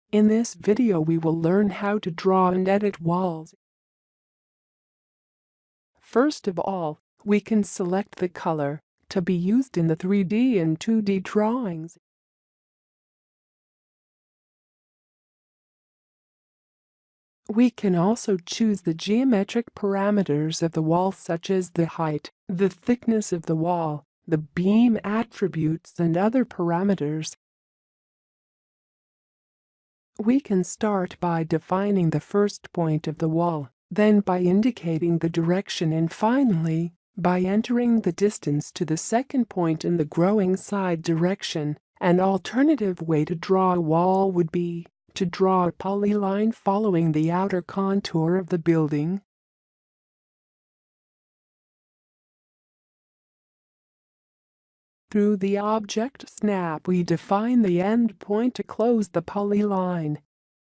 In this video we will learn how to draw and edit walls. First of all, we can select the color to be used in the 3D and 2D drawings. We can also choose the geometric parameters of the wall, such as the height, the thickness of the wall, the beam attributes, and other parameters. We can start by defining the first point of the wall, then by indicating the direction, and finally by entering the distance to the second point in the growing side direction. An alternative way to draw a wall would be to draw a polyline following the outer contour of the building. Through the object snap, we define the end point to close the polyline.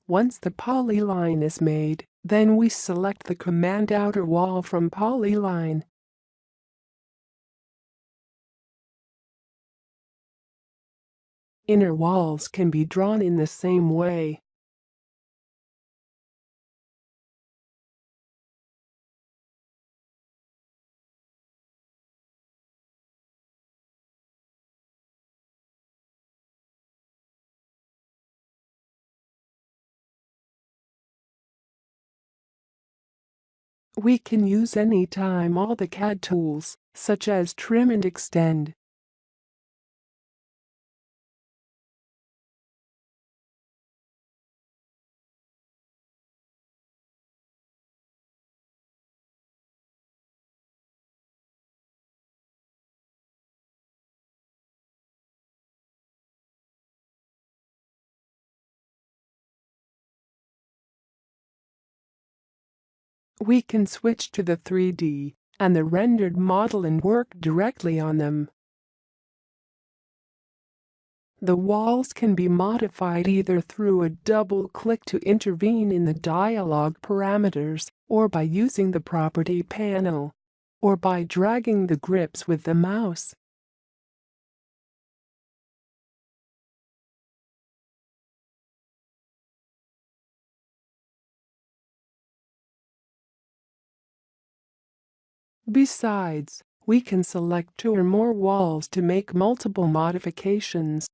Once the polyline is made, then we select the command outer wall from polyline. Inner walls can be drawn in the same way. We can use anytime AutoCAD tools, such as trim and extend. We can switch to the 3D and the rendered model and work directly on them. The walls can be modified either through a double click to intervene in the dialog parameters, or by using the property panel, or by dragging the grips with the mouse. Besides, we can select 2 or more walls to make multiple modifications.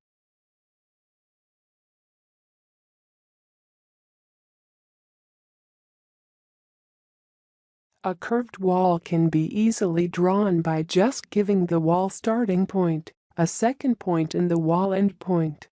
A curved wall can be easily drawn by just giving the wall starting point, a second point, and the wall end point.